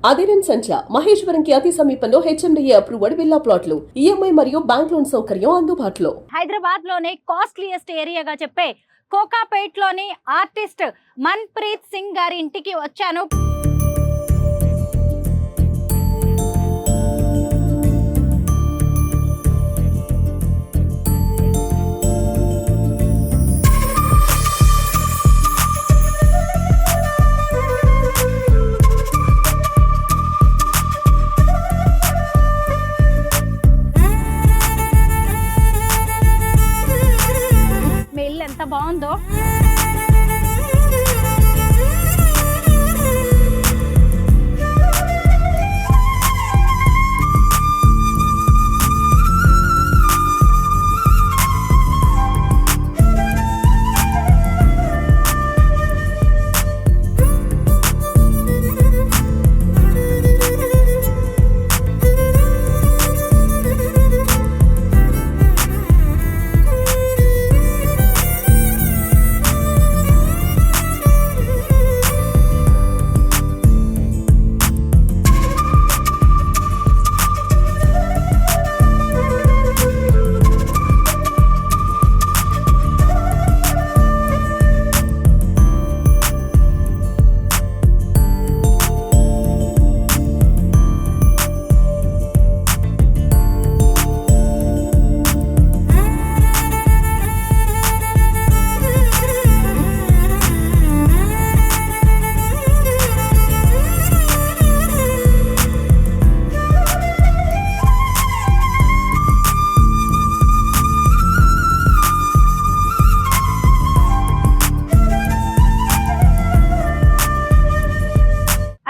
అధిరన్ సంచ మహేశ్వరంకి అతి సమీపంలో HMDA approved villa ప్లాట్లు ఈఎంఐ మరియు బ్యాంక్ లోన్ సౌకర్యం అందుబాటులో. హైదరాబాద్ లోనే కాస్ట్లీయెస్ట్ ఏరియాగా చెప్పే కోకాపేట్ లోని ఆర్టిస్ట్ మన్ప్రీత్ సింగ్ గారి ఇంటికి వచ్చాను. ఎంత బాగుందో.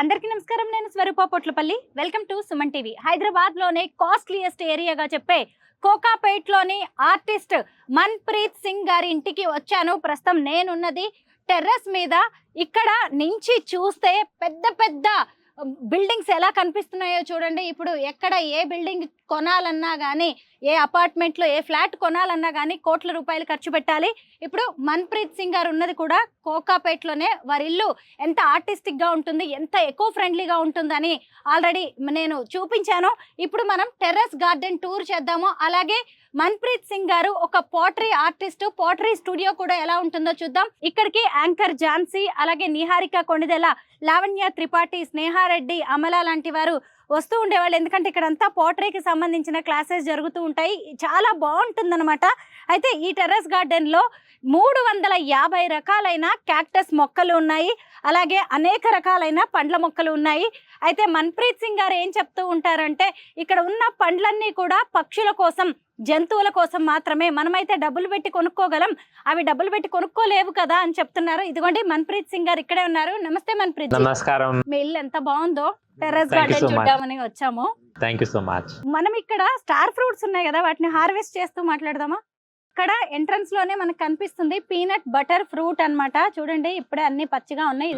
అందరికీ నమస్కారం, నేను Swaroopa Potlapalli. Welcome to Suman TV. Hyderabad లోనే కాస్ట్లీయెస్ట్ ఏరియాగా చెప్పే కోకాపేట్ లోని ఆర్టిస్ట్ మన్ప్రీత్ సింగ్ గారి ఇంటికి వచ్చాను. ప్రస్తుతం నేనున్నది టెర్రస్ మీద. ఇక్కడ నుంచి చూస్తే పెద్ద పెద్ద బిల్డింగ్స్ ఎలా కనిపిస్తున్నాయో చూడండి. ఇప్పుడు ఎక్కడ ఏ బిల్డింగ్ కొనాలన్నా కానీ, ఏ అపార్ట్మెంట్లో ఏ ఫ్లాట్ కొనాలన్నా కానీ కోట్ల రూపాయలు ఖర్చు పెట్టాలి. ఇప్పుడు మన్ప్రీత్ సింగ్ గారు ఉన్నది కూడా కోకాపేట్లోనే. వారి ఇల్లు ఎంత ఆర్టిస్టిక్గా ఉంటుంది, ఎంత ఎకో ఫ్రెండ్లీగా ఉంటుందని ఆల్రెడీ నేను చూపించాను. ఇప్పుడు మనం టెర్రస్ గార్డెన్ టూర్ చేద్దాము. అలాగే మన్ప్రీత్ సింగ్ గారు ఒక పోట్రీ ఆర్టిస్ట్, పోట్రీ స్టూడియో కూడా ఎలా ఉంటుందో చూద్దాం. ఇక్కడికి యాంకర్ ఝాన్సీ, అలాగే నిహారిక కొణిదెల, లావణ్య త్రిపాఠి, స్నేహారెడ్డి, అమల లాంటి వారు వస్తూ ఉండేవాళ్ళు. ఎందుకంటే ఇక్కడంతా పోట్రీకి సంబంధించిన క్లాసెస్ జరుగుతూ ఉంటాయి. చాలా బాగుంటుందన్నమాట. అయితే ఈ టెర్రస్ గార్డెన్లో 350 రకాలైన క్యాక్టస్ మొక్కలు ఉన్నాయి. అలాగే అనేక రకాలైన పండ్ల మొక్కలు ఉన్నాయి. అయితే మన్ప్రీత్ సింగ్ గారు ఏం చెప్తూ ఉంటారంటే, ఇక్కడ ఉన్న పండ్లన్నీ కూడా పక్షుల కోసం, జంతువుల కోసం మాత్రమే. మనమైతే డబ్బులు పెట్టి కొనుక్కోగలం, అవి డబ్బులు పెట్టి కొనుక్కోలేవు కదా అని చెప్తున్నారు. ఇదిగోండి మన్ప్రీత్ సింగ్ గారు ఇక్కడే ఉన్నారు. నమస్తే మన్ప్రీత్. నమస్కారం. మీ ఇల్లు ఎంత బాగుందో. టెర్రస్ గార్డెన్ చూద్దామని వచ్చాము. Thank you so much. మనం ఇక్కడ స్టార్ ఫ్రూట్స్ ఉన్నాయి కదా, వాటిని హార్వెస్ట్ చేస్తూ మాట్లాడదామా? ఇక్కడ ఎంట్రన్స్ లోనే మనకు కనిపిస్తుంది పీనట్ బటర్ ఫ్రూట్ అన్నమాట. చూడండి ఇప్పుడే అన్ని పచ్చిగా ఉన్నాయి.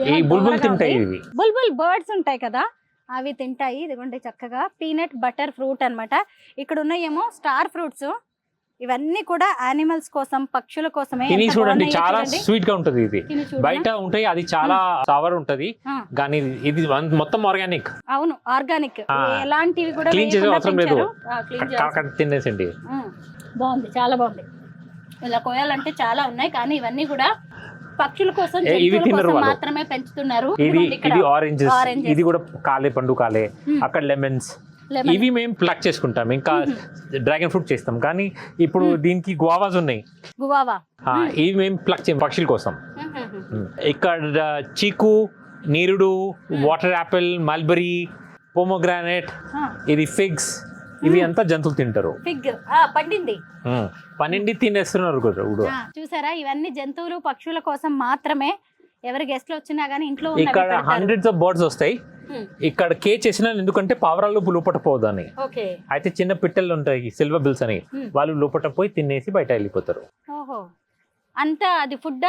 బుల్బుల్ బర్డ్స్ ఉంటాయి కదా, అవి తింటాయి. ఇదిగోండి చక్కగా పీనట్ బటర్ ఫ్రూట్ అన్నమాట. ఇక్కడ ఉన్నాయేమో స్టార్ ఫ్రూట్స్. ఇవన్నీ కూడా యానిమల్స్ కోసం, పక్షుల కోసమే. చూడండి చాలా స్వీట్ గా ఉంటది. ఇది బయట ఉంటాయి, అది చాలా సవర్ ఉంటది, కానీ ఇది మొత్తం ఆర్గానిక్. అవును, ఆర్గానిక్. ఎలాంటివి కూడా క్లీన్ చేసే అవసరం లేదు, తినేసండి. బాగుంది, చాలా బాగుంది. ఇలా కోయాలంటే చాలా ఉన్నాయి, కానీ ఇవన్నీ కూడా పక్షుల కోసం, మాత్రమే పెంచుతున్నారు. ఇది ఆరెంజెస్, ఇది కూడా కాలే, పండు కాలే. అక్కడ లెమన్స్, ఇవి మేము ప్లక్ చేసుకుంటాం. ఇంకా డ్రాగన్ ఫ్రూట్ చేస్తాం, కానీ ఇప్పుడు దీనికి గువావాస్ ఉన్నాయి. గువావా ఇవి మేము ప్లక్ చేయం పక్షుల కోసం. ఇక్కడ చీకు, నీరుడు, వాటర్ యాపిల్, మల్బరీ, పోమోగ్రానైట్, ఇది ఫిగ్స్, ఇవి అంతా జంతువులు తింటారు. ఫిగ్ పండింది తినేస్తున్నారు కూడా. చూసారా, ఇవన్నీ జంతువులు, పక్షుల కోసం మాత్రమే. ఎవరి గెస్ట్లు వచ్చినా గానీ ఇంట్లో ఇక్కడ హండ్రెడ్స్ ఆఫ్ బర్డ్స్ వస్తాయి. ఇక్కడ కేజ్ చేసిన, ఎందుకంటే పావురాలు లోపట పోదని. అయితే చిన్న పిట్టలు ఉంటాయి, సిల్వర్ బిల్స్ అని, వాళ్ళు లోపట పోయి తినేసి బయట వెళ్ళిపోతారు. ఓహో, అంతా అది ఫుడ్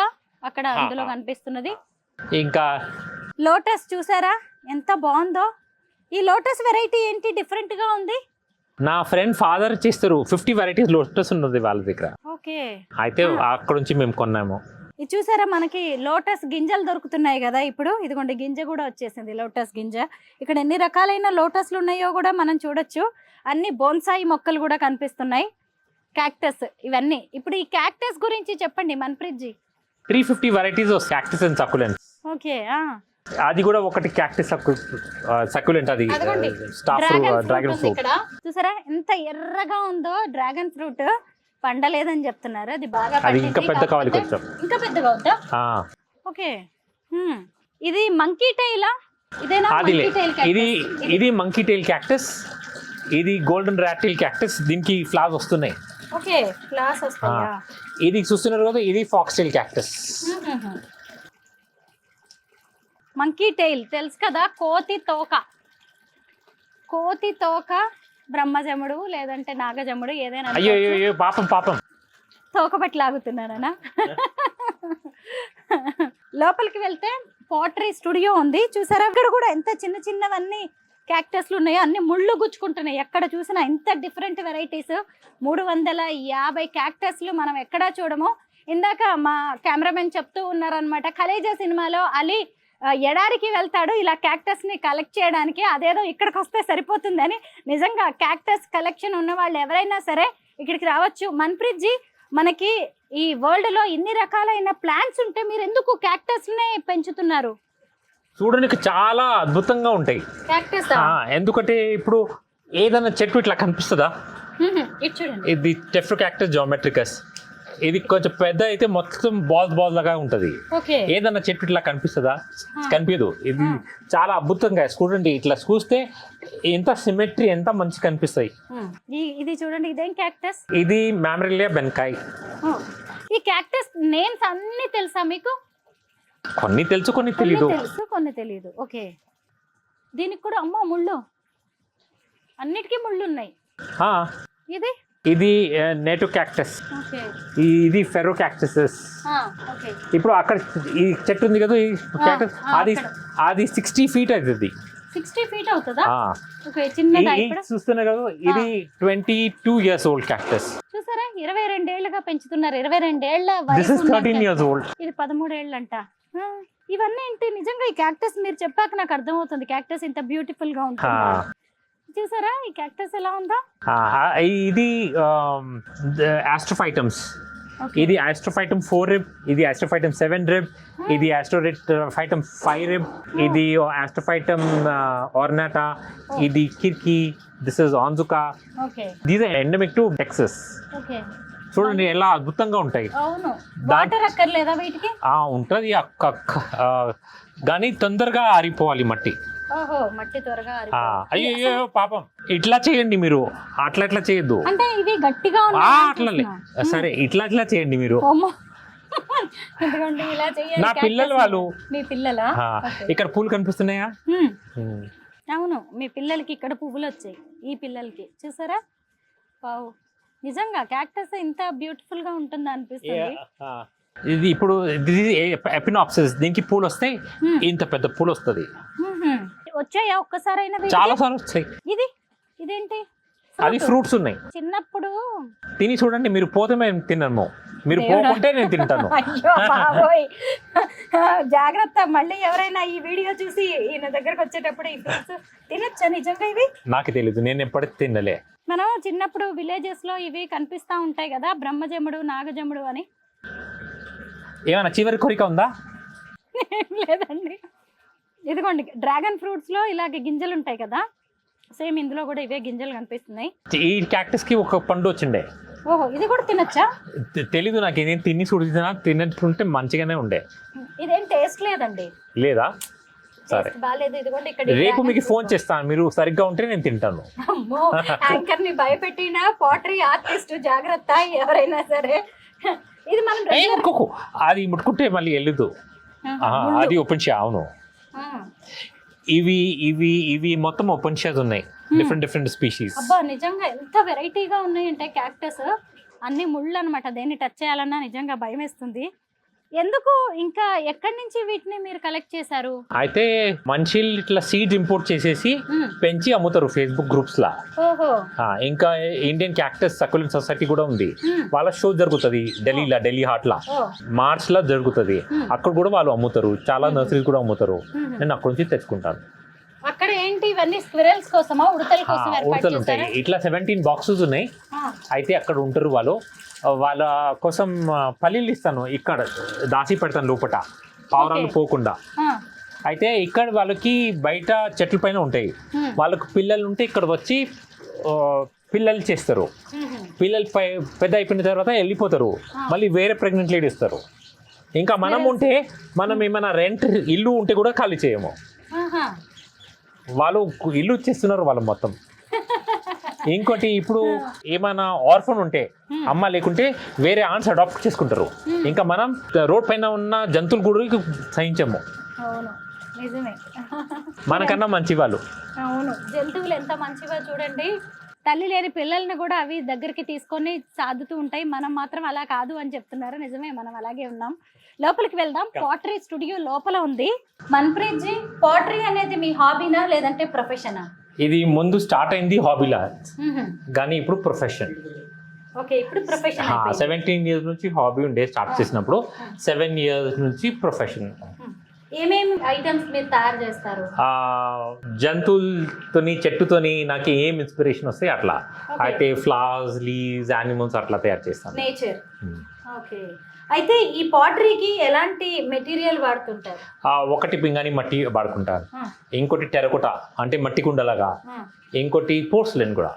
అక్కడ అందులో కనిపిస్తున్నది. ఇంకా లోటస్ చూసారా ఎంత బాగుందో. ఈ లోటస్ వెరైటీ ఏంటి, డిఫరెంట్ గా ఉంది? నా ఫ్రెండ్ ఫాదర్ చేస్తారు. 50 వెరైటీస్ లోటస్ ఉన్నది వాళ్ళ దగ్గర. ఓకే. అయితే అక్కడ నుంచి మేము కొన్నాము. ఇది చూసారా, మనకి లోటస్ గింజలు దొరుకుతున్నాయి కదా ఇప్పుడు. ఇదిగోండి గింజ కూడా వచ్చేసింది, లోటస్ గింజ. ఇక్కడ ఎన్ని రకాలైన లోటస్లు ఉన్నాయో కూడా మనం చూడొచ్చు. అన్ని బోన్సాయి మొక్కలు కూడా కనిపిస్తున్నాయి, క్యాక్టస్ ఇవన్నీ. ఇప్పుడు ఈ క్యాక్టస్ గురించి చెప్పండి Manpreet ji. 350 varieties of cactus and succulents. Okay. అది కూడా ఒకటి క్యాక్టస్ సక్యులెంట్, అది స్టాఫ్ డ్రాగన్ ఫ్రూట్. ఇక్కడ చూసారా ఎంత ఎర్రగా ఉందో డ్రాగన్ ఫ్రూట్. పండలేదని చెప్తున్నారు, అది బాగా అది పండింది. ఇంకా పెద్ద కావాలి కాకపోతే కొంచెం. ఇంకా పెద్దగా అవుతా. ఓకే. ఇది మంకీ టైలా? ఇదేనా అది మంకీ టైల్ ఇది మంకీ టైల్ క్యాక్టస్, ఇది గోల్డెన్ రాటిల్ క్యాక్టస్. దీనికి ఫ్లవర్స్ వస్తున్నాయి. ఓకే, క్లాస్ వస్తాయా? ఇది చూస్తున్నారు కదా, ఇది fox tail cactus. Monkey tail తెలుసు కదా, కోతి తోక. కోతి తోక బ్రహ్మజముడు లేదంటే నాగజముడు ఏదైనా అయ్యో అయ్యో పాపం తోక పట్టి లాగుతున్నారనా? లోపలికి వెళ్తే పోట్రీ స్టూడియో ఉంది చూసారా. అక్కడ కూడా ఎంత చిన్న చిన్నవన్నీ క్యాక్టస్లు ఉన్నాయో, అన్ని ముళ్ళు గుచ్చుకుంటున్నాయి. ఎక్కడ చూసినా ఇంత డిఫరెంట్ వెరైటీస్. 350 క్యాక్టస్లు మనం ఎక్కడా చూడము. ఇందాక మా కెమెరామెన్ చెప్తూ ఉన్నారనమాట, ఖలేజా సినిమాలో అలీ ఎడారికి వెళ్తాడు ఇలా క్యాక్టస్ ని కలెక్ట్ చేయడానికి, అదేదో ఇక్కడికి వస్తే సరిపోతుందని. నిజంగా క్యాక్టస్ కలెక్షన్ ఉన్న వాళ్ళు ఎవరైనా సరే ఇక్కడికి రావచ్చు. మన్ప్రీత్ జీ, మనకి ఈ వరల్డ్ లో ఇన్ని రకాలైన ప్లాంట్స్ ఉంటే మీరు ఎందుకు క్యాక్టస్ నే పెంచుతున్నారు? చూడడానికి చాలా అద్భుతంగా ఉంటాయి క్యాక్టస్ ఎందుకంటే ఇప్పుడు ఏదైనా చెట్టు ఇట్లా కనిపిస్తుందా? ఇది చూడండి, ఇది టెఫ్రో క్యాక్టస్ జామెట్రికస్. ఇది కొంచెం పెద్ద అయితే మొత్తం బాల్ లాగా ఉంటది. ఓకే. ఏదన్నా చెట్టు ఇట్లా కనిపిస్తుందా? కనిపించదు. ఇది చాలా అద్భుతంగా చూడండి, ఇట్లా చూస్తే ఎంత సిమెట్రీ, ఎంత మంచి కనిపిస్తాయి. ఇది చూడండి, ఇదేం క్యాక్టస్? ఇది మ్యామరిలియా బెన్కాయ్. ఈ క్యాక్టస్ నేమ్స్ అన్ని తెలుసా మీకు? కొన్ని తెలుసు, కొన్ని తెలీదు. తెలుసు, కొన్ని తెలీదు. ఓకే. దీనికి కూడా అమ్మో ముళ్ళు, అన్నిటికీ ముళ్ళు ఉన్నాయి. ఇది నేటివ్ క్యాక్టస్. ఓకే. ఇది ఫెరో క్యాక్టసెస్. ఓకే. ఇప్పుడు అక్కడ ఈ చెట్టు ఉంది కదా, ఈ క్యాక్టస్ అది 60 feet అవుతుంది. 60 feet అవుతుందా? ఓకే. చిన్నదా ఇప్పుడు చూస్తున్నా కదా, ఇది 22 years old క్యాక్టస్. చూసారా, 22 ఏళ్లుగా పెంచుతున్నారు. 22 ఏళ్ల This is 13 years old. ఇది 13 ఏళ్ళంట. ఇవన్నీ ఏంటి? నిజంగా ఈ క్యాక్టస్ మీరు చెప్పాక నాకు అర్థమవుతుంది, క్యాక్టస్ ఇంత బ్యూటిఫుల్ గా ఉంటుంది. చూసారా ఈ క్యాక్టస్ ఎలా ఉందా? ఇది ఆస్ట్రోఫైటమ్స్. ఇది ఆస్ట్రోఫైటమ్ 4 rib, ఇది ఆస్ట్రోఫైటమ్ 7 rib, ఇది ఆస్ట్రోఫైటమ్ 5 rib, ఇది ఆస్ట్రోఫైటమ్ ornata, ఇది కిర్కి, దిస్ ఇస్ ఆన్జుకా. Okay. These are endemic to Texas. Okay. చూడండి ఎలా అద్భుతంగా ఉంటాయి. అవును. వాటర్ అక్కర్లేదా వీటికి? ఉంటది కానీ తొందరగా ఆరిపోవాలి మట్టి. ఓహో, మట్టి త్వరగా అయ్యో పాపం. ఇట్లా చేయండి మీరు, అట్లా చేయొద్దు. అంటే ఇవి గట్టిగా అట్లా సరే, ఇట్లా చేయండి మీరు. నా పిల్లలు వాళ్ళు. మీ పిల్లలా? ఇక్కడ పూలు కనిపిస్తున్నాయా? అవును, మీ పిల్లలకి ఇక్కడ పువ్వులు వచ్చాయి, ఈ పిల్లలకి. చూసారా, వావ్, నిజంగా క్యాక్టస్ ఇంత బ్యూటిఫుల్ గా ఉంటుందా అనిపిస్తుంది. ఇది ఇప్పుడు ఎపినాప్సిస్, దీనికి పూలు వస్తాయి, ఇంత పెద్ద పూలు వస్తుంది. వచ్చాయా ఒక్కసారైనా? చాలా సార్లు వస్తాయి. ఇదేంటి? అది ఫ్రూట్స్ ఉన్నాయి. చిన్నప్పుడు తిని చూడండి, మీరు పోతే మేము తిన్నాము, మీరు పోకుంటే నేను తింటాను. అయ్యో బాబోయ్, జాగ్రత్త. మళ్ళీ ఎవరైనా ఈ వీడియో చూసి ఈయన దగ్గరకు వచ్చేటప్పుడు ఈ ఫ్రూట్స్ తినొచ్చా నిజంగా? ఇవి నాకు తెలియదు, నేను ఎప్పటికీ తినలే. మనం చిన్నప్పుడు విలేజెస్ లో ఇవి కనిపిస్తా ఉంటాయి కదా, బ్రహ్మజముడు నాగజముడు అని. ఏమైనా చివరి కోరిక ఉందా? లేదండి. ఇదిగోండి, డ్రాగన్ ఫ్రూట్స్ లో ఇలాగే గింజలు ఉంటాయి కదా, సేమ్ ఇందులో కూడా ఇవే గింజలు కనిపిస్తున్నాయి. ఈ క్యాక్టస్ కి ఒక పండు వచ్చిండే. ఓహో, ఇది కూడా తినొచ్చా? తెలీదు నాకు, ఏదేం తిని చూడుతున్నా, తిన్నట్టుంటే మంచిగానే ఉండే. ఇదేం టేస్ట్ లేదండి. లేదా? సరే, బాలేదు. ఇదిగోండి, ఇక్కడ రేపు మీకు ఫోన్ చేస్తాను, మీరు సరిగ్గా ఉంటే నేను తింటాను. అమ్మో, యాంకర్ ని భయపెట్టిన పోట్రీ ఆర్టిస్ట్, జాగ్రత్త ఎవరైనా సరే. ఇది మనం అది ముట్టుకుంటే మళ్ళీ వెళ్ళదు, అది ఓపెన్ షా. అవును, ఇవి మొత్తం ఓపెన్ షాస్ ఉన్నాయి, డిఫరెంట్ స్పీషీస్. అబ్బా, నిజంగా ఎంత వెరైటీగా ఉన్నాయంటే క్యాక్టస్. అన్ని ముళ్ళు అనమాట, దేన్ని టచ్ చేయాలన్నా నిజంగా భయం వేస్తుంది. ఎందుకు ఇంకా ఎక్కడి నుంచి వీటిని మీరు కలెక్ట్ చేశారు? అయితే మనుషులు ఇట్లా సీడ్స్ ఇంపోర్ట్ చేసేసి పెంచి అమ్ముతారు ఫేస్బుక్ గ్రూప్స్ లా. ఓహో. ఇంకా ఇండియన్ క్యాక్టస్ సక్యులెంట్ సొసైటీ కూడా ఉంది, వాళ్ళ షో జరుగుతుంది ఢిల్లీలో, ఢిల్లీ హాట్ లా మార్చ్ లా జరుగుతుంది. అక్కడ కూడా వాళ్ళు అమ్ముతారు, చాలా నర్సరీస్ కూడా అమ్ముతారు. నేను అక్కడ నుంచి తెచ్చుకుంటాను. అక్కడ ఏంటి ఇవన్నీ స్క్విరల్స్ కోసమా, ఉడతల కోసం ఏర్పాటు ఉడతలు ఉంటాయి. చేశారా? ఇట్లా 17 బాక్సెస్ ఉన్నాయి. అయితే అక్కడ ఉంటారు వాళ్ళు, వాళ్ళ కోసం పల్లీలు ఇస్తాను, ఇక్కడ దాచి పెడతాను లోపల పావురాలు పోకుండా. అయితే ఇక్కడ వాళ్ళకి బయట చెట్ల పైన ఉంటాయి, వాళ్ళకు పిల్లలు ఉంటే ఇక్కడ వచ్చి పిల్లలు చేస్తారు. పిల్లలు పెద్ద అయిపోయిన తర్వాత వెళ్ళిపోతారు, మళ్ళీ వేరే ప్రెగ్నెంట్ లేడీ ఇస్తారు. ఇంకా మనం ఉంటే మనం ఏమైనా రెంట్ ఇల్లు ఉంటే కూడా ఖాళీ చేయము, వాళ్ళు ఇల్లు ఇచ్చేస్తున్నారు వాళ్ళు మొత్తం. ఇంకోటి ఇప్పుడు ఏమైనా ఆర్ఫన్ ఉంటే అమ్మ లేకుంటే వేరే ఆన్స్ అడాప్ట్ చేసుకుంటారు. ఇంకా మనం రోడ్ పైన ఉన్న జంతువులు కూడా సహించము, అవును నిజమే. మనకన్నా మంచి వాళ్ళు. అవును, జంతువులు ఎంత మంచిగా చూడండి, తల్లి లేని పిల్లల్ని కూడా అవి దగ్గరికి తీసుకొని సాదుతూ ఉంటాయి. మనం మాత్రం అలా కాదు అని చెప్తున్నారు. నిజమే, మనం అలాగే ఉన్నాం. లోపలికి వెళ్దాం. పాటరీ స్టూడియో లోపల ఉంది. మన్ప్రీత్ జీ, పాటరీ అనేది మీ హాబీనా లేదంటే ప్రొఫెషనా? ఇది ముందు స్టార్ట్ అయింది హాబీలా, కానీ ఇప్పుడు ప్రొఫెషన్. ఓకే, ఇప్పుడు ప్రొఫెషన్. 17 years నుంచి హాబీ ఉండే స్టార్ట్ చేసినప్పుడు, 7 years నుంచి ప్రొఫెషన్. ఏమేమి ఐటమ్స్ మీరు తయారు చేస్తారు? జంతువులతోని, చెట్టుతోని నాకు ఏం ఇన్స్పిరేషన్ వస్తాయి అట్లా. అయితే ఫ్లవర్స్, లీవ్స్, యానిమల్స్ అట్లా తయారు చేస్తాను. నేచర్. ఓకే. అయితే ఈ పాటరీకి ఎలాంటి మెటీరియల్ వాడుతుంటారు? ఒకటి పింగాణి మట్టి వాడుకుంటారు, ఇంకోటి టెరకోటా అంటే మట్టి కుండలాగా, ఇంకోటి పోర్సిలెన్ కూడా.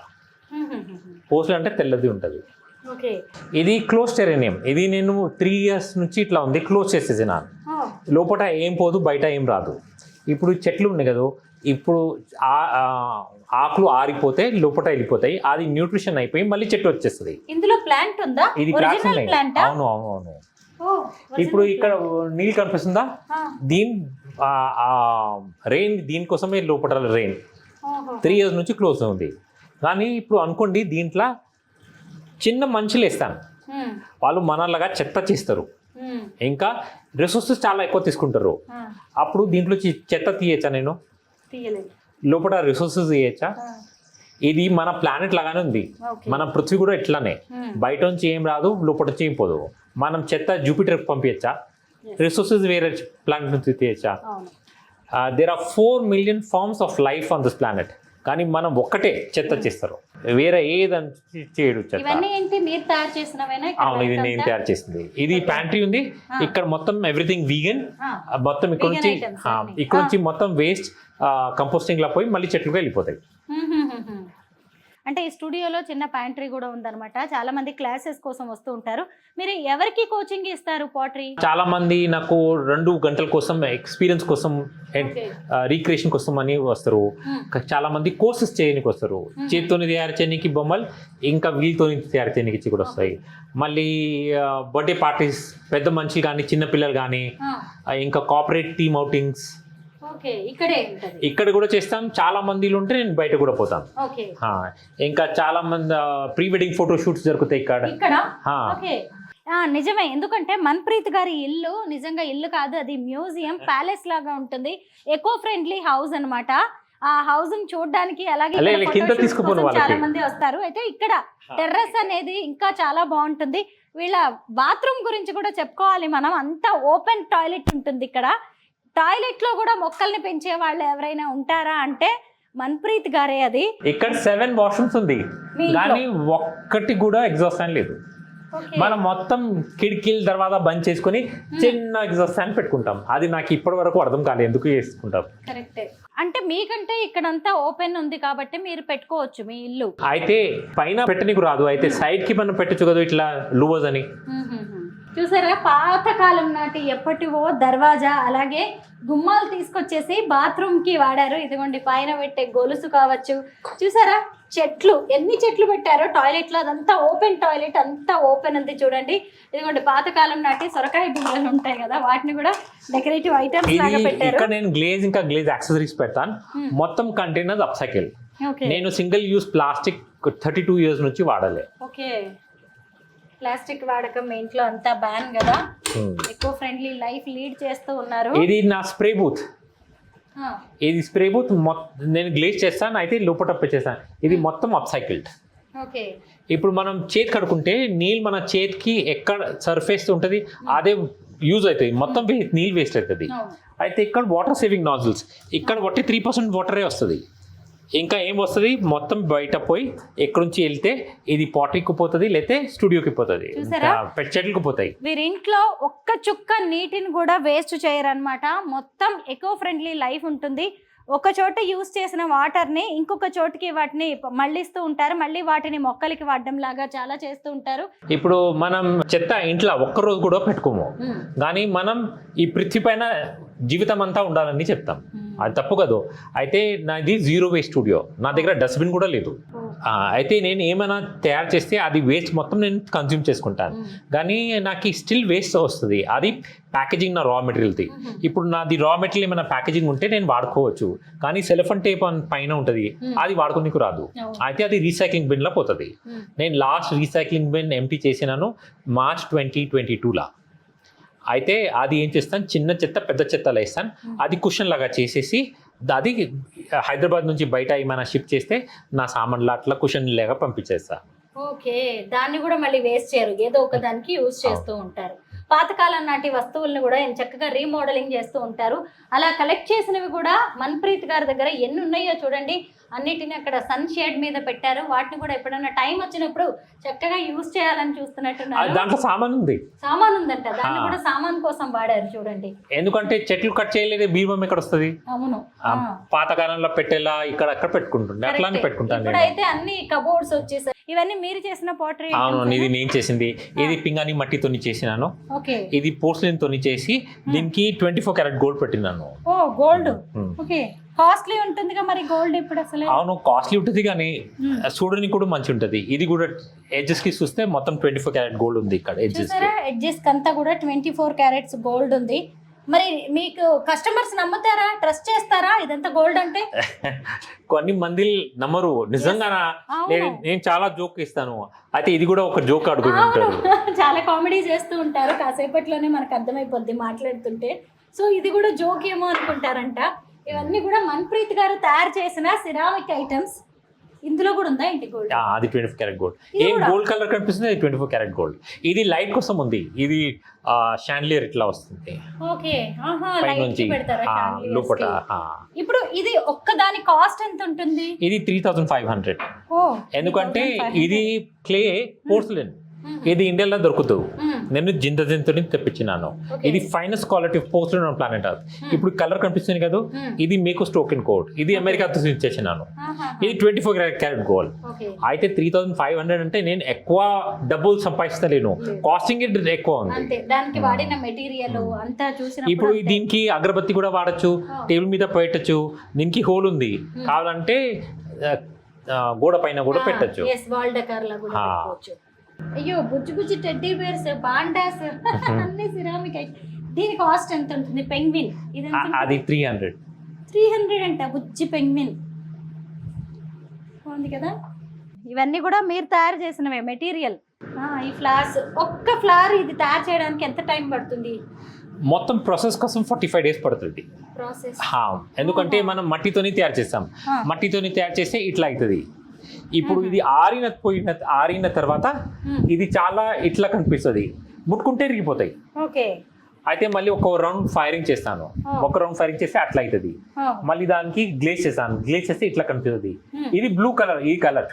పోర్సిలెన్ అంటే తెల్లది ఉంటుంది. ఇది క్లోజ్ టెరేనియం. ఇది నేను 3 years నుంచి ఇట్లా ఉంది, క్లోజ్ చేసేసినాను. లోపల ఏం పోదు, బయట ఏం రాదు. ఇప్పుడు చెట్లు ఉన్నాయి కదా, ఇప్పుడు ఆకులు ఆరిపోతే లోపల వెళ్ళిపోతాయి, అది న్యూట్రిషన్ అయిపోయి మళ్ళీ చెట్టు వచ్చేస్తుంది. ఇందులో ప్లాంట్ ఉందా? ఇది ప్లాంట్. అవును అవును అవును. ఇప్పుడు ఇక్కడ నీళ్ళు కనిపిస్తుందా, దీని రెయిన్ దీనికోసమే లోపల రెయిన్ 3 years నుంచి క్లోజ్ ఉంది. కానీ ఇప్పుడు అనుకోండి దీంట్లో చిన్న మనుషులు వేస్తాను, వాళ్ళు మనలాగా చెత్త చేస్తారు, ఇంకా రిసోర్సెస్ చాలా ఎక్కువ తీసుకుంటారు. అప్పుడు దీంట్లో చెత్త తీయచ్చా నేను? లోపల రిసోర్సెస్ తీయచ్చా? ఇది మన ప్లానెట్ లాగానే ఉంది, మన పృథ్వీ కూడా ఇట్లానే. బయట నుంచి ఏం రాదు, లోపల నుంచి ఏం పోదు. మనం చెత్త జూపిటర్ పంపించచ్చా? రిసోర్సెస్ వేరే ప్లానెట్ నుంచి తీయచ్చా? There are 4 million forms of life on this planet. కానీ మనం ఒక్కటే చెత్త చేస్తారు, వేరే ఏదని చేయడు చెత్త. అవును, ఇది నేను తయారు చేసింది. ఇది ప్యాంట్రీ ఉంది, ఇక్కడ మొత్తం ఎవ్రీథింగ్ వీగన్. మొత్తం ఇక్కడ నుంచి మొత్తం వేస్ట్ కంపోస్టింగ్ లా పోయి మళ్ళీ చెట్లుగా వెళ్ళిపోతాయి. అంటే ఈ స్టూడియోలో చిన్న ప్యాంట్రీ కూడా ఉందన్నమాట. చాలా మంది క్లాసెస్ కోసం వస్తూ ఉంటారు. మీరు ఎవరికి కోచింగ్ ఇస్తారు పాటరీ? చాలా మంది నాకు 2 గంటల కోసం ఎక్స్పీరియన్స్ కోసం, రీక్రియేషన్ కోసం అని వస్తారు. చాలా మంది కోర్సెస్ చేయడానికి వస్తారు. చేతితో తయారు చేయడానికి బొమ్మలు, ఇంకా వీళ్ళతో తయారు చేయడానికి కూడా వస్తాయి. మళ్ళీ బర్త్డే పార్టీస్, పెద్ద మనుషులు కానీ చిన్న పిల్లలు కానీ, ఇంకా కార్పొరేట్ టీమ్ అవుటింగ్స్ ఇక్కడ కూడా చేస్తాం. చాలా మందిలో ఉంటే నేను బయట కూడా పోతాను. ఇంకా చాలా మంది ప్రీ వెడ్డింగ్ ఫోటో షూట్స్ జరుగుతాయి ఇక్కడ. నిజమే, ఎందుకంటే మన్ప్రీత్ గారి ఇల్లు నిజంగా ఇల్లు కాదు, అది మ్యూజియం ప్యాలెస్ లాగా ఉంటుంది. ఎకో ఫ్రెండ్లీ హౌస్ అన్నమాట. ఆ హౌస్ ని చూడడానికి అలాగే చాలా మంది వస్తారు. అయితే ఇక్కడ టెర్రస్ అనేది ఇంకా చాలా బాగుంటుంది. వీళ్ళ బాత్రూమ్ గురించి కూడా చెప్పుకోవాలి మనం. అంతా ఓపెన్ టాయిలెట్ ఉంటుంది ఇక్కడ. టాయిలెట్ లో కూడా మొక్కల్ని పెంచే వాళ్ళు ఎవరైనా ఉంటారా అంటే మన్ప్రీత్ గారే అది. ఇక్కడ 7 వాష్రూమ్స్ ఉంది, కానీ ఒక్కటి కూడా ఎగ్జాస్ట్ ఫ్యాన్ లేదు. మనం మొత్తం కిటికీల తర్వాత బంద్ చేసుకుని చిన్న ఎగ్జాస్ట్ ఫ్యాన్ పెట్టుకుంటాం. అది నాకు ఇప్పటి వరకు అర్థం కాలేదు ఎందుకు చేసుకుంటాం. కరెక్టే, అంటే మీకంటే ఇక్కడంతా ఓపెన్ ఉంది కాబట్టి మీరు పెట్టుకోవచ్చు మీ ఇల్లు. అయితే పైన పెట్టనీకు రాదు, అయితే సైడ్ కి మనం పెట్టచ్చు కదా, ఇట్లా లూవర్స్ అని. చూసారా, పాతకాలం నాటి ఎప్పటివో దర్వాజా, అలాగే గుమ్మాలు తీసుకొచ్చేసి బాత్రూమ్ కి వాడారు. ఇదిగోండి పైన పెట్టే గొలుసు కావచ్చు. చూసారా చెట్లు, ఎన్ని చెట్లు పెట్టారో టాయిలెట్ లో. అదంతా ఓపెన్ టాయిలెట్, అంతా ఓపెన్ ఉంది చూడండి. ఇదిగోండి పాతకాలం నాటి సొరకాయ బిళ్ళలు ఉంటాయి కదా, వాటిని కూడా డెకరేటివ్ ఐటమ్స్ లాగా పెట్టారు. ఇక్కడ నేను గ్లేజ్ యాక్సెసరీస్ పెడతాను. మొత్తం కంటైనర్స్ అప్ సైకిల్. నేను సింగిల్ యూజ్ ప్లాస్టిక్ 32 years నుంచి వాడలే. ఓకే, ప్లాస్టిక్ వాడకం మీ ఇంట్లో అంతా బ్యాన్ కదా. ఎకో ఫ్రెండ్లీ లైఫ్ లీడ్ చేస్తూ ఉన్నారు. ఇది నా స్ప్రే బూత్. ఇది స్ప్రే బూత్ నేను గ్లేజ్ చేస్తాను, అయితే లోపల చేస్తాను. ఇది మొత్తం అప్సైకిల్డ్. ఓకే. ఇప్పుడు మనం చేతి కడుకుంటే నీళ్ళు మన చేతికి ఎక్కడ సర్ఫేస్ ఉంటుంది అదే యూజ్ అవుతుంది, మొత్తం నీళ్ళు వేస్ట్ అవుతుంది. అయితే ఇక్కడ వాటర్ సేవింగ్ నాజిల్స్, ఇక్కడ 3% వాటరే వస్తుంది, ఇంకా ఏం వస్తుంది మొత్తం బయట పోయి ఎక్కడి నుంచి వెళ్తే ఇది పాటరీకి పోతుంది, లేకపోతే స్టూడియోకి పోతుంది, పెట్ చెట్లకు పోతాయి. వీరి ఇంట్లో ఒక్క చుక్క నీటిని కూడా వేస్ట్ చేయరనమాట. మొత్తం ఎకో ఫ్రెండ్లీ లైఫ్ ఉంటుంది. ఒక చోట యూస్ చేసిన వాటర్ని ఇంకొక చోటుకి వాటిని మళ్ళిస్తూ ఉంటారు, మళ్ళీ వాటిని మొక్కలకి వాడడం లాగా చాలా చేస్తూ ఉంటారు. ఇప్పుడు మనం చెత్త ఇంట్లో ఒక్కరోజు కూడా పెట్టుకోము, కానీ మనం ఈ పృథ్వీ పైన జీవితం అంతా ఉండాలని చెప్తాం, అది తప్పు కదా. అయితే నాది 0 వేస్ట్ స్టూడియో, నా దగ్గర డస్ట్బిన్ కూడా లేదు. అయితే నేను ఏమైనా తయారు చేస్తే అది వేస్ట్ మొత్తం నేను కన్జ్యూమ్ చేసుకుంటాను, కానీ నాకు స్టిల్ వేస్ట్ వస్తుంది. అది ప్యాకేజింగ్ నా రా మెటీరియల్ది. ఇప్పుడు నాది రా మెటీరియల్ ఏమైనా ప్యాకేజింగ్ ఉంటే నేను వాడుకోవచ్చు, కానీ సెలఫన్ టేప్ పైన ఉంటుంది, అది వాడుకోనికి రాదు. అయితే అది రీసైక్లింగ్ బిన్లో పోతుంది. నేను లాస్ట్ రీసైక్లింగ్ బిన్ ఎంటీ చేసినాను మార్చ్ 2022లా. అయితే అది ఏం చేస్తాను, చిన్న చెత్త పెద్ద చెత్తలో వేస్తాను, అది కుషన్ లాగా చేసేసి అది హైదరాబాద్ నుంచి బయట ఏమైనా షిప్ చేస్తే నా సామాన్లు అట్లా కుషన్ లాగా పంపించేస్తా. ఓకే. దాన్ని కూడా మళ్ళీ వేస్ట్ చేయరు, ఏదో ఒక దానికి యూజ్ చేస్తూ ఉంటారు. పాతకాలం నాటి వస్తువులను కూడా చక్కగా రీమోడలింగ్ చేస్తూ ఉంటారు. అలా కలెక్ట్ చేసినవి కూడా మన్ప్రీత్ గారి దగ్గర ఎన్ని ఉన్నాయో చూడండి. అన్నిటిని అక్కడ సన్ షేడ్ మీద పెట్టారు. వాటిని కూడా ఎప్పుడైనా టైం వచ్చినప్పుడు చక్కగా యూజ్ చేయాలని చూస్తున్నట్టున్నారు. దాంట్లో సామాన్ ఉంది, సామాన్ ఉందంట, దాన్ని కూడా సామాన్ కోసం వాడారు చూడండి. ఎందుకంటే చెట్లు కట్ చేయలేదు, బీమం ఎక్కడ వస్తుంది. అవును, పాతకాలంలో పెట్టేలా ఇక్కడ అక్కడ పెట్టుకుంటుండే, అట్లానే పెట్టుకుంటాను. ఇప్పుడైతే అన్ని కబోర్డ్స్ వచ్చేసాయి. ఇవన్నీ మీరు చేసిన పోర్ట్రీ? అవును, ఇది నేను చేసింది. ఇది పింగాణి మట్టితో చేసినాను. ఇది పోర్సిలిన్ తోని చేసి దీనికి 24 క్యారెట్ గోల్డ్ పెట్టినాను. ఓ గోల్డ్. ఓకే. కాస్ట్లీ ఉంటుందిగా మరి గోల్డ్ ఇప్పుడు అసలు? అవును, కాస్ట్లీ ఉంటుంది, కానీ చూడడానికి కూడా మంచి ఉంటుంది. ఇది కూడా ఎడ్జెస్ కి చూస్తే మొత్తం 24 క్యారెట్ గోల్డ్ ఉంది ఇక్కడ. ఎడ్జెస్ అంతా కూడా 24 క్యారెట్స్ గోల్డ్ ఉంది. మరి మీకు కస్టమర్స్ నమ్ముతారా, ట్రస్ట్ చేస్తారా ఇదంతా గోల్డ్ అంటే? కొన్ని మంది నమ్మరు నిజంగా. నేను చాలా జోక్ ఇస్తాను, అయితే ఇది కూడా ఒక జోక్ అడుగుతుంటారు. చాలా కామెడీ చేస్తూ ఉంటారు, కాసేపట్లోనే మనకు అర్థమైపోద్ది మాట్లాడుతుంటే. సో ఇది కూడా జోక్ ఏమో అనుకుంటారంట. ఇవన్నీ కూడా మన్ప్రీత్ గారు తయారు చేసిన సిరామిక్ ఐటమ్స్. ఇందులో కూడా ఉందా ఏంటి గోల్డ్? అది 24 క్యారెట్ గోల్డ్. ఏం గోల్డ్ కలర్ కనిపిస్తుంది, అది 24 క్యారెట్ గోల్డ్. ఇది లైట్ కోసం ఉంది, ఇది షాండ్లియర్ ఇట్లా వస్తుంది. ఓకే. పైనుంచి లోపల. ఇప్పుడు ఇది ఒక్క దాని కాస్ట్ ఎంత ఉంటుంది? ఇది 3500. ఎందుకంటే ఇది క్లే పోర్సిలిన్, ఇది ఇండియాలో దొరుకుతుంది. నేను జింతని తెప్పించినాను. ఇది finest quality porcelain on planet earth. ఇప్పుడు కలర్ కనిపిస్తుంది కదా, ఇది మీకు స్టోకెన్ కోడ్, ఇది అమెరికాతో చేసినాను. ఇది 24 క్యారెట్ గోల్డ్. అయితే 3500 అంటే నేను ఎక్కువ డబ్బులు సంపాదిస్తలేను, కాస్టింగ్ ఎక్కువ ఉంది. దానికి వాడిన మెటీరియల్ అంతా చూసిన ఇప్పుడు దీనికి అగరబత్తి కూడా వాడచ్చు, టేబుల్ మీద పెట్టచ్చు. దీనికి హోల్ ఉంది, కావాలంటే గోడ పైన కూడా పెట్టచ్చు. అయ్యో, బుజ్జి బుజ్జి టెడ్డీ బేర్స్, బాండాస్, అన్ని సిరామిక్. దీని కాస్ట్ ఎంత ఉంటుంది? పెంగ్విన్ అది 300 అంట. బుజ్జి పెంగ్విన్ ఉంది కదా. ఇవన్నీ కూడా మీరు తయారు చేసినవే మెటీరియల్. ఈ ఫ్లవర్స్, ఒక్క ఫ్లవర్ ఇది తయారు చేయడానికి ఎంత టైం పడుతుంది? మొత్తం ప్రాసెస్ కోసం 45 డేస్ పడుతుంది. ఎందుకంటే మనం మట్టితోని తయారు చేస్తాం, మట్టితోని తయారు చేస్తే ఇట్లా అవుతుంది. ఇప్పుడు ఇది ఆరిన తర్వాత ఇది చాలా ఇట్లా కనిపిస్తుంది, ముట్టుకుంటే ఇరిగిపోతాయి. అయితే మళ్ళీ ఒక రౌండ్ ఫైరింగ్ చేస్తాను, ఒక రౌండ్ ఫైరింగ్ చేస్తే అట్లా అవుతుంది. మళ్ళీ దానికి గ్లేజ్ చేస్తాను, గ్లేజ్ చేస్తే ఇట్లా కనిపిస్తుంది. ఇది బ్లూ కలర్, ఈ కలర్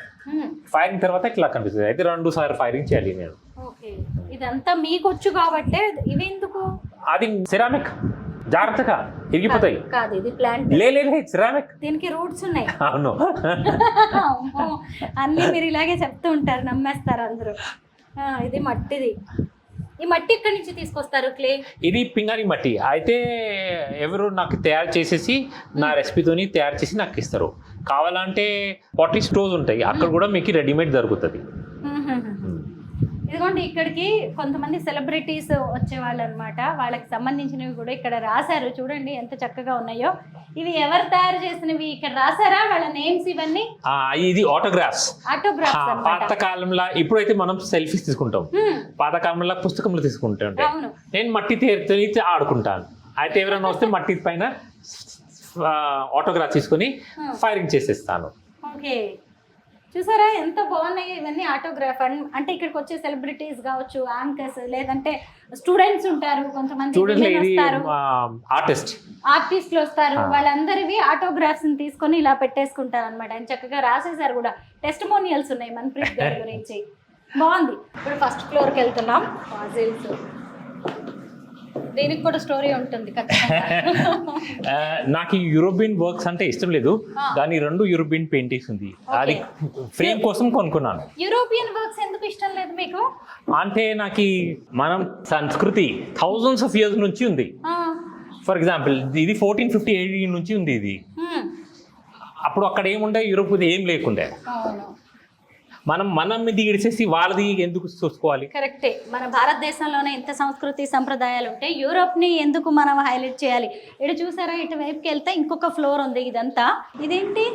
ఫైరింగ్ తర్వాత ఇట్లా కనిపిస్తుంది. అయితే 2 సార్లు ఫైరింగ్ చేయాలి నేను. ఇదంతా మీకు వచ్చు కాబట్టి ఇవి ఎందుకు? అది సిరామిక్, జాగ్రత్తగా ఇరిగిపోతాయి. కాదు, ఇది ప్లాంట్. లేదు, సిరామిక్, దీనికి రూట్స్ ఉన్నాయి. అవును. అన్ని మీరు ఇలాగే చెప్తూ ఉంటారు, నమ్మేస్తారు అందరూ. ఇది మట్టిది. ఈ మట్టి ఎక్కడి నుంచి తీసుకొస్తారు? క్లే. ఇది పింగాణి మట్టి. అయితే ఎవరు నాకు తయారు చేసేసి నా రెసిపీతోని తయారు చేసి నాకు ఇస్తారు. కావాలంటే 40 స్టోర్స్ ఉంటాయి, అక్కడ కూడా మీకు రెడీమేడ్ దొరుకుతుంది. ఇదిగోండి ఇక్కడికి కొంతమంది సెలబ్రిటీస్ వచ్చేవాళ్ళు అనమాట. వాళ్ళకి సంబంధించినవి కూడా ఇక్కడ రాశారు. చూడండి ఎంత చక్కగా ఉన్నాయో. ఇవి ఎవరు తయారు చేసినవి ఇక్కడ రాశారా వాళ్ళ నేమ్స్ ఇవన్నీ? ఇది ఆటోగ్రాఫ్స్. పాత కాలంలో ఇప్పుడైతే మనం సెల్ఫీస్ తీసుకుంటాం, పాత కాలంలో పుస్తకంలో తీసుకుంటాం. నేను మట్టి తీర్చి ఆడుకుంటాను. అయితే ఎవరైనా వస్తే మట్టి పైన ఆటోగ్రాఫ్ తీసుకొని ఫైరింగ్ చేసేస్తాను. ఓకే, చూసారా ఎంత బాగున్నాయి ఇవన్నీ ఆటోగ్రాఫ్. అంటే ఇక్కడికి వచ్చే సెలబ్రిటీస్ కావచ్చు, యాంకర్స్, లేదంటే స్టూడెంట్స్ ఉంటారు, కొంతమంది ఆర్టిస్టులు వస్తారు. వాళ్ళందరివి ఆటోగ్రాఫ్స్ తీసుకొని ఇలా పెట్టేసుకుంటారు అనమాట. ఆయన చక్కగా రాసేసారు కూడా, టెస్టిమోనియల్స్ ఉన్నాయి మన్ప్రీత్ గారి గురించి. బాగుంది. ఇప్పుడు ఫస్ట్ ఫ్లోర్కి వెళ్తున్నాం. పాజిల్స్, దీనికి కూడా స్టోరీ ఉంటుంది నాకు ఈ యూరోపియన్ వర్క్స్ అంటే ఇష్టం లేదు, కానీ 2 యూరోపియన్ పెయింటింగ్స్ ఉంది, అది ఫ్రేమ్ కోసం కొనుక్కున్నాను. యూరోపియన్ వర్క్స్ ఎందుకు ఇష్టం లేదు మీకు? అంటే నాకు మనం సంస్కృతి థౌజండ్స్ ఆఫ్ ఇయర్స్ నుంచి ఉంది. ఫర్ ఎగ్జాంపుల్ ఇది 1450 నుంచి ఉంది. ఇది అప్పుడు అక్కడ ఏముండే, యూరోప్ ఏం లేకుండే. మనం ఇది ఇడిసేసి వాళ్ళది ఎందుకు చూసుకోవాలి? కరెక్టే. మన భారతదేశంలోనే ఇంత సంస్కృతి సంప్రదాయాలు ఉంటాయి, యూరోప్ ని ఎందుకు మనం హైలైట్ చేయాలి? ఇటు చూసారా, ఇటు వైపుకి వెళ్తే ఇంకొక ఫ్లోర్ ఉంది. ఇదంతా ఇదేంటి?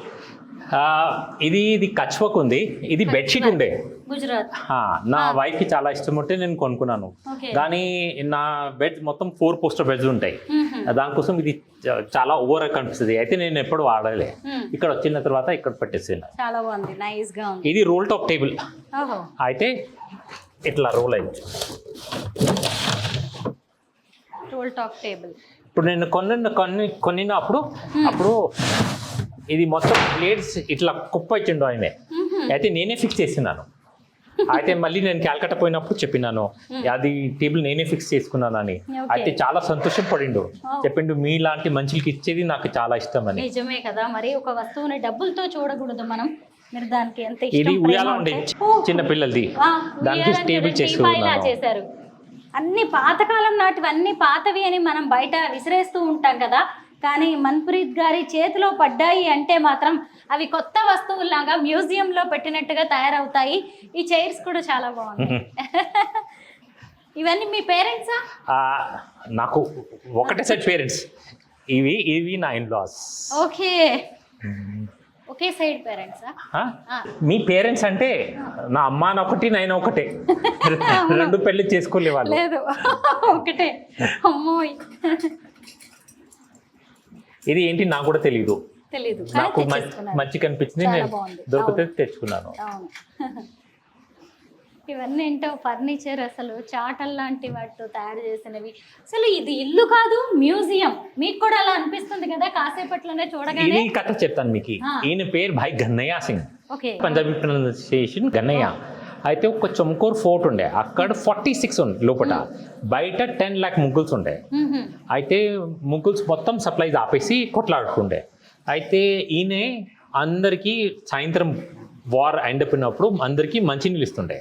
ఇది కచ్ వర్క్ ఉంది. ఇది బెడ్షీట్ ఉండే గుజరాత్. నా వైఫ్ కి చాలా ఇష్టం ఉంటే నేను కొనుక్కున్నాను. కానీ నా బెడ్ మొత్తం 4 పోస్టర్ బెడ్స్ ఉంటాయి. దానికోసం ఇది చాలా ఓవర్ కనిపిస్తుంది. అయితే నేను ఎప్పుడు వాడలే. ఇక్కడ వచ్చిన తర్వాత ఇక్కడ పెట్టేసాను. చాలా బాగుంది, నైస్ గా ఉంది. ఇది రోల్ టాప్ టేబుల్. అయితే ఇట్లా రోల్ అయ్యి రోల్ టాప్ టేబుల్. ఇప్పుడు నేను కొన్నినప్పుడు ఇది మొత్తం ప్లేట్స్ ఇట్లా కుప్ప ఇచ్చిండు ఆయనే. అయితే నేనే ఫిక్స్ చేసినాను. అయితే మళ్ళీ నేను క్యాల్కటా పోయినప్పుడు చెప్పినాను, అది టేబుల్ నేనే ఫిక్స్ చేసుకున్నాను అని. అయితే చాలా సంతోషం పడిండు, చెప్పిండు మీలాంటి మనుషులకి ఇచ్చేది నాకు చాలా ఇష్టం అని. నిజమే కదా, మరి ఒక వస్తువుని డబ్బులతో చూడకూడదు మనం. మీరు దానికి ఎంత ఇది ఉయ్యాల ఉండే చిన్న పిల్లలది, దానికి టేబుల్ చేశారు. అన్ని పాతకాలం నాటివి, అన్ని పాతవి అని మనం బయట విసిరేస్తూ ఉంటాం కదా, కానీ మన్ప్రీత్ గారి చేతిలో పడ్డాయి అంటే మాత్రం అవి కొత్త వస్తువుల్లాగా మ్యూజియంలో పెట్టినట్టుగా తయారవుతాయి. ఈ చైర్స్ కూడా చాలా బాగున్నాయి. ఇవన్నీ మీ పేరెంట్సా? నాకు ఒకటే సెట్ పేరెంట్స్. ఇవి నా ఇన్లాస్. ఓకే, ఒకే సైడ్ పేరెంట్సా? మీ పేరెంట్స్ అంటే నా అమ్మ ఒకటి, నాయన ఒకటే. 2 పెళ్లి చేసుకోలే వాళ్ళు. లేదు, ఒకటే. అమ్మోయ్, ఇది ఏంటి నాకు కూడా తెలీదు. నాకు మంచి కనిపించింది, నేను దొరికితే తెచ్చుకున్నాను. ఇవన్నీ ఏంటో ఫర్నిచర్, అసలు చాటల్ లాంటి వాటితో తయారు చేసినవి. అసలు ఇది ఇల్లు కాదు, మ్యూజియం. మీకు కూడా అలా అనిపిస్తుంది కదా కాసేపట్లోనే చూడగానే? ఇది కథ చెప్తాను మీకు. ఈయన పేరు భాయ్ గన్నయ్య సింగ్, పంజాబీ ప్రొనౌన్సియేషన్ గన్నయ్య. అయితే ఒక చమ్కోర్ ఫోర్ట్ ఉండే, అక్కడ 46 ఉండే లోపల, బయట 10 లాక్ ముగ్గుల్స్ ఉండే. అయితే ముగ్గుల్స్ మొత్తం సప్లైస్ ఆపేసి కొట్లాడుకుండే. అయితే ఈయన అందరికీ సాయంత్రం వార్ ఎండ్ అయిపోయినప్పుడు అందరికీ మంచినీళ్ళు ఇస్తుండే.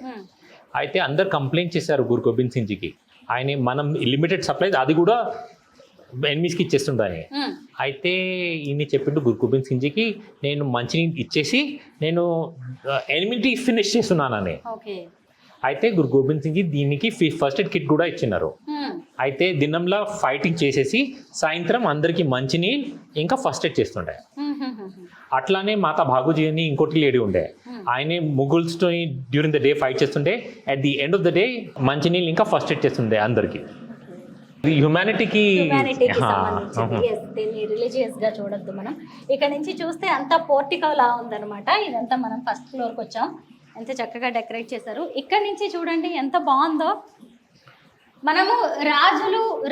అయితే అందరు కంప్లైంట్ చేశారు గురు గోబింద్ సింగ్ జీకి, ఆయన మనం లిమిటెడ్ సప్లైస్ అది కూడా ఎనిమిస్కి ఇచ్చేస్తుండే. అయితే ఈయన చెప్పిండు గురు గోబింద్ సింగ్ జీకి, నేను మంచినీళ్ళు ఇచ్చేసి నేను ఎనిమిది ఫినిష్ చేస్తున్నానని. అయితే గురు గోబింద్ సింగ్ జీ దీనికి ఫస్ట్ ఎయిడ్ కిట్ కూడా ఇచ్చినారు. అయితే దినంలో ఫైటింగ్ చేసేసి సాయంత్రం అందరికి మంచినీళ్ళు ఇంకా ఫస్ట్ ఎయిడ్ చేస్తుండే. అట్లానే మాతా బాగూజీ అని ఇంకోటి లేడీ ఉండే, ఆయనే ముగుల్స్తో డ్యూరింగ్ ద డే ఫైట్ చేస్తుండే. At the end of the day మంచినీళ్ళు ఇంకా ఫస్ట్ ఎయిడ్ చేస్తుండే అందరికి. హ్యుమానిటీకి దీన్ని రిలీజియస్ గా చూడొద్దు మనం. ఇక్కడ నుంచి చూస్తే అంతా పోర్టికో లా ఉందన్నమాట. ఇదంతా మనం ఫస్ట్ ఫ్లోర్కి వచ్చాం, ఎంత చక్కగా డెకరేట్ చేశారు. ఇక్కడ నుంచి చూడండి ఎంత బాగుందో. మనము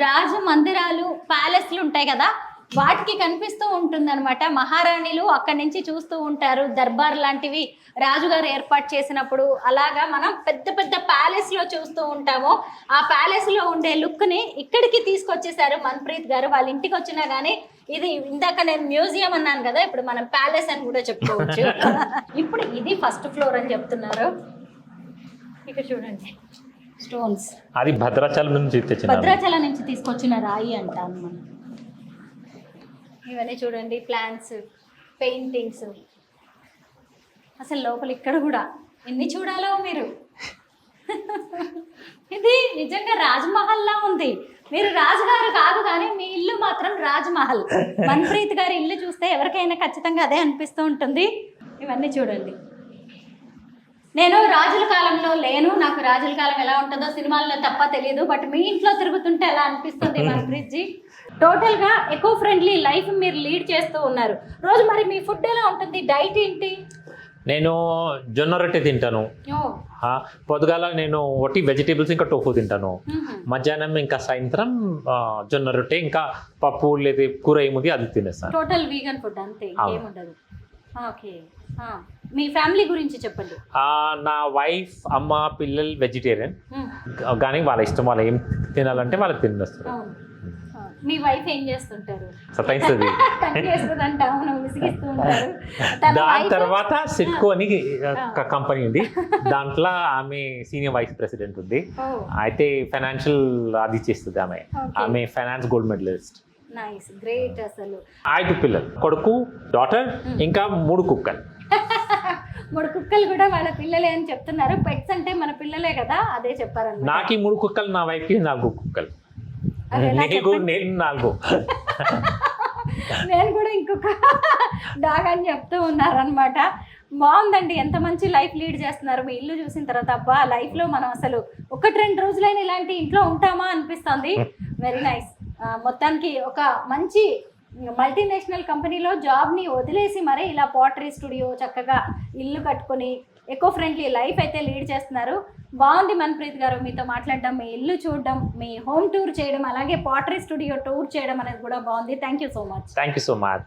రాజు మందిరాలు, ప్యాలెస్లు ఉంటాయి కదా, వాటికి కనిపిస్తూ ఉంటుంది అనమాట. మహారాణిలు అక్కడి నుంచి చూస్తూ ఉంటారు, దర్బార్ లాంటివి రాజుగారు ఏర్పాటు చేసినప్పుడు. అలాగా మనం పెద్ద పెద్ద ప్యాలెస్ లో చూస్తూ ఉంటాము. ఆ ప్యాలెస్ లో ఉండే లుక్ ని ఇక్కడికి తీసుకొచ్చేసారు మన్ప్రీత్ గారు. వాళ్ళ ఇంటికి వచ్చినా గానీ, ఇది ఇందాక నేను మ్యూజియం అన్నాను కదా, ఇప్పుడు మనం ప్యాలెస్ అని కూడా చెప్పుకోవచ్చు. ఇప్పుడు ఇది ఫస్ట్ ఫ్లోర్ అని చెప్తున్నారు. ఇక్కడ చూడండి స్టోన్స్, అది భద్రాచలం నుంచి తీసుకొచ్చిన రాయి అంటాను మనం. ఇవన్నీ చూడండి, ప్లాంట్స్, పెయింటింగ్స్. అసలు లోపల ఇక్కడ కూడా ఎన్ని చూడాలో మీరు. ఇది నిజంగా రాజ్మహల్ లా ఉంది. మీరు రాజుగారు కాదు కానీ మీ ఇల్లు మాత్రం రాజ్మహల్. మన్ప్రీత్ గారి ఇల్లు చూస్తే ఎవరికైనా ఖచ్చితంగా అదే అనిపిస్తూ ఉంటుంది. ఇవన్నీ చూడండి. నేను రాజుల కాలంలో లేను, నాకు రాజుల కాలం ఎలా ఉంటుందో సినిమాల్లో తప్ప తెలియదు. బట్ మీ ఇంట్లో తిరుగుతుంటే ఎలా అనిపిస్తుంది మన్ప్రీత్ జీ? టోటల్గా ఎకో ఫ్రెండ్లీ లైఫ్ మీరు లీడ్ చేస్తూ ఉన్నారు. రోజు మరి మీ ఫుడ్ ఎలా ఉంటుంది, డైట్ ఏంటి? నేను జొన్న రొట్టె తింటాను. పొద్దుగాల నేను ఒకటి వెజిటేబుల్స్ ఇంకా టోఫు తింటాను. మధ్యాహ్నం ఇంకా సాయంత్రం జొన్న రొట్టె ఇంకా పప్పు లేదా కూర ఏముంది అది తినేస్తాను. టోటల్ వీగన్ ఫుడ్ అంతే, ఇంకేముండదు. ఓకే, మీ ఫ్యామిలీ గురించి చెప్పండి. నా వైఫ్, అమ్మ, పిల్లలు వెజిటేరియన్, కానీ వాళ్ళ ఇష్టం, వాళ్ళు ఏం తినాలంటే వాళ్ళు తినేస్తారు. మీ వైఫ్ ఏం చేస్తుంటారు? సతాయిస్తుంది. దాని తర్వాత సిట్కో అని కంపెనీ ఉంది, దాంట్లో ఆమె సీనియర్ వైస్ ప్రెసిడెంట్ ఉంది. అయితే ఫైనాన్షియల్ అది చేస్తుంది ఆమె. ఆమె finance gold medallist. Nice, great. అసలు 5 పిల్లలు, కొడుకు, డాటర్, ఇంకా 3 కుక్కలు. 3 కుక్కలు కూడా వాళ్ళ పిల్లలే అని చెప్తున్నారు. పెట్స్ అంటే మన పిల్లలే కదా, అదే చెప్పారన్నమాట. నాకు 3 కుక్కలు, నా వైఫ్కి 4 కుక్కలు. నేను 4. నేను కూడా ఇంకొక డాగ్ అని చెప్తూ ఉన్నారనమాట. బాగుందండి, ఎంత మంచి లైఫ్ లీడ్ చేస్తున్నారు. మీ ఇల్లు చూసిన తర్వాత అబ్బా, లైఫ్లో మనం అసలు 1-2 రోజులైనా ఇలాంటి ఇంట్లో ఉంటామా అనిపిస్తుంది. Very nice. మొత్తానికి ఒక మంచి మల్టీనేషనల్ కంపెనీలో జాబ్ని వదిలేసి మరీ ఇలా పాటరీ స్టూడియో చక్కగా ఇల్లు కట్టుకొని ఎకో ఫ్రెండ్లీ లైఫ్ అయితే లీడ్ చేస్తున్నారు. బాగుంది మన్ప్రీత్ గారు, మీతో మాట్లాడడం, మీ ఇల్లు చూడడం, మీ హోమ్ టూర్ చేయడం, అలాగే పాటరీ స్టూడియో టూర్ చేయడం అనేది కూడా బాగుంది. Thank you so much. Thank you so much.